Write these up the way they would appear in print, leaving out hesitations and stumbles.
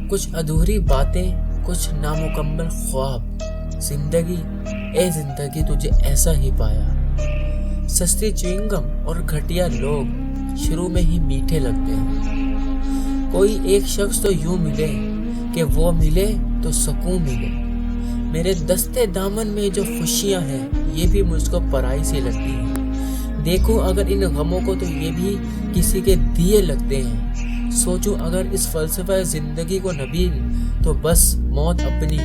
کچھ ادھوری باتیں، کچھ نامکمل خواب۔ زندگی، اے زندگی تجھے ایسا ہی پایا۔ سستی چوئنگم اور گھٹیا لوگ شروع میں ہی میٹھے لگتے ہیں۔ کوئی ایک شخص تو یوں ملے کہ وہ ملے تو سکون ملے۔ میرے دستے دامن میں جو خوشیاں ہیں یہ بھی مجھ کو پرائی سی لگتی ہیں۔ دیکھوں اگر ان غموں کو تو یہ بھی کسی کے دیے لگتے ہیں۔ سوچوں اگر اس فلسفہ زندگی کو نبیل تو بس موت اپنی،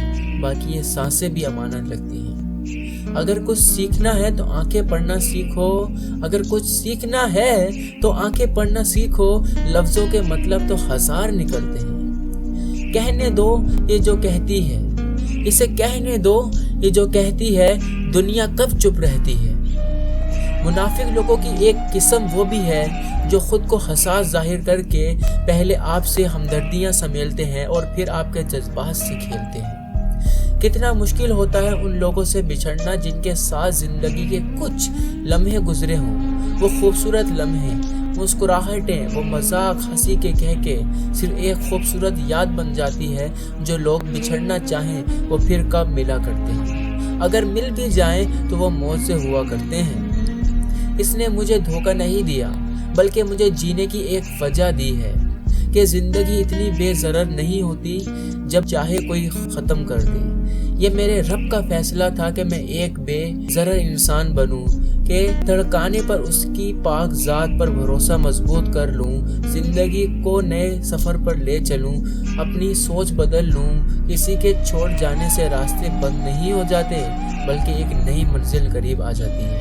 باقی یہ سانسیں بھی امانت لگتی ہیں۔ اگر کچھ سیکھنا ہے تو آنکھیں پڑھنا سیکھو، اگر کچھ سیکھنا ہے تو آنکھیں پڑھنا سیکھو۔ لفظوں کے مطلب تو ہزار نکلتے ہیں۔ کہنے دو یہ جو کہتی ہے، اسے کہنے دو یہ جو کہتی ہے، دنیا کب چپ رہتی ہے۔ منافق لوگوں کی ایک قسم وہ بھی ہے جو خود کو حساس ظاہر کر کے پہلے آپ سے ہمدردیاں سمیلتے ہیں اور پھر آپ کے جذبات سے کھیلتے ہیں۔ کتنا مشکل ہوتا ہے ان لوگوں سے بچھڑنا جن کے ساتھ زندگی کے کچھ لمحے گزرے ہوں۔ وہ خوبصورت لمحے، مسکراہٹیں، وہ مذاق، ہنسی کے کہہ کے صرف ایک خوبصورت یاد بن جاتی ہے۔ جو لوگ بچھڑنا چاہیں وہ پھر کب ملا کرتے ہیں، اگر مل بھی جائیں تو وہ موت سے ہوا کرتے ہیں۔ اس نے مجھے دھوکہ نہیں دیا بلکہ مجھے جینے کی ایک وجہ دی ہے کہ زندگی اتنی بے ضرر نہیں ہوتی جب چاہے کوئی ختم کر دے۔ یہ میرے رب کا فیصلہ تھا کہ میں ایک بے ضرر انسان بنوں، کہ دھڑکانے پر اس کی پاک ذات پر بھروسہ مضبوط کر لوں، زندگی کو نئے سفر پر لے چلوں، اپنی سوچ بدل لوں۔ کسی کے چھوڑ جانے سے راستے بند نہیں ہو جاتے بلکہ ایک نئی منزل قریب آ جاتی ہے۔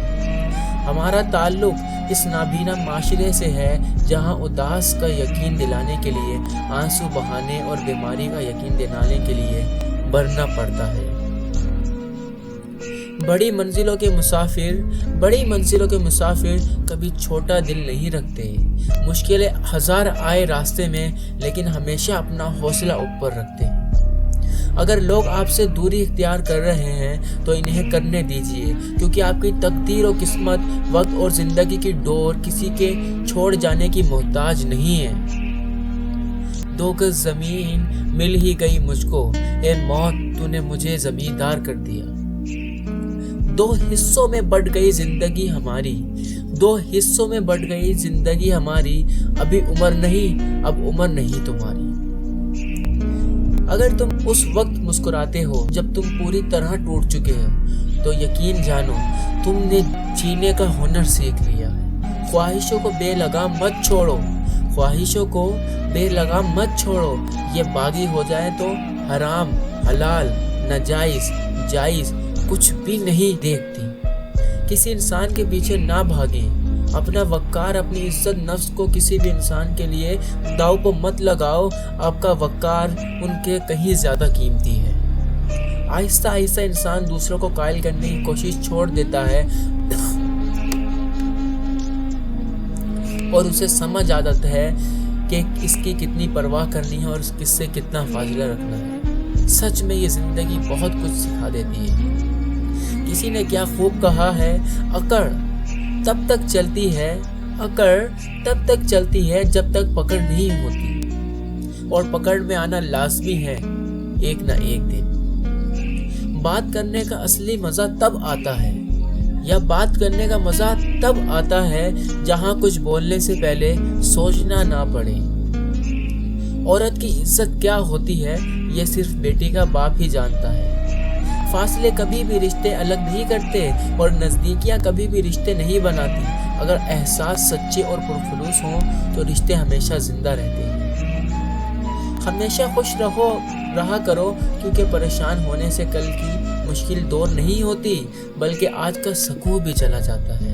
ہمارا تعلق اس نابینا معاشرے سے ہے جہاں اداس کا یقین دلانے کے لیے آنسو بہانے اور بیماری کا یقین دلانے کے لیے برنا پڑتا ہے۔ بڑی منزلوں کے مسافر کبھی چھوٹا دل نہیں رکھتے۔ مشکلیں ہزار آئے راستے میں لیکن ہمیشہ اپنا حوصلہ اوپر رکھتے ہیں۔ اگر لوگ آپ سے دوری اختیار کر رہے ہیں تو انہیں کرنے دیجیے، کیونکہ آپ کی تقدیر و قسمت، وقت اور زندگی کی ڈور کسی کے چھوڑ جانے کی محتاج نہیں ہے۔ 2 گز زمین مل ہی گئی مجھ کو، اے موت تو نے مجھے زمیندار کر دیا۔ 2 حصوں میں بٹ گئی زندگی ہماری، 2 حصوں میں بٹ گئی زندگی ہماری، ابھی عمر نہیں، اب عمر نہیں تمہاری۔ اگر تم اس وقت مسکراتے ہو جب تم پوری طرح ٹوٹ چکے ہو تو یقین جانو تم نے جینے کا ہنر سیکھ لیا ہے۔ خواہشوں کو بے لگام مت چھوڑو، خواہشوں کو بے لگام مت چھوڑو۔ یہ باغی ہو جائے تو حرام، حلال، ناجائز، جائز کچھ بھی نہیں دیکھتی۔ کسی انسان کے پیچھے نہ بھاگیں، اپنا وقار، اپنی عزت نفس کو کسی بھی انسان کے لیے داؤ پہ مت لگاؤ۔ آپ کا وقار ان کے کہیں زیادہ قیمتی ہے۔ آہستہ آہستہ انسان دوسروں کو قائل کرنے کی کوشش چھوڑ دیتا ہے اور اسے سمجھ آ جاتا ہے کہ اس کی کتنی پرواہ کرنی ہے اور کس سے کتنا فاصلہ رکھنا ہے۔ سچ میں یہ زندگی بہت کچھ سکھا دیتی ہے۔ کسی نے کیا خوب کہا ہے، اکڑ تب تک چلتی ہے، اکڑ تب تک چلتی ہے جب تک پکڑ نہیں ہوتی، اور پکڑ میں آنا لازمی ہے ایک نہ ایک دن۔ بات کرنے کا اصلی مزہ تب آتا ہے، یا بات کرنے کا مزہ تب آتا ہے جہاں کچھ بولنے سے پہلے سوچنا نہ پڑے۔ عورت کی عزت کیا ہوتی ہے یہ صرف بیٹی کا باپ ہی جانتا ہے۔ فاصلے کبھی بھی رشتے الگ نہیں کرتے اور نزدیکیاں کبھی بھی رشتے نہیں بناتی۔ اگر احساس سچے اور پرخلوص ہوں تو رشتے ہمیشہ زندہ رہتے ہیں۔ ہمیشہ خوش رہا کرو، کیونکہ پریشان ہونے سے کل کی مشکل دور نہیں ہوتی بلکہ آج کا سکون بھی چلا جاتا ہے۔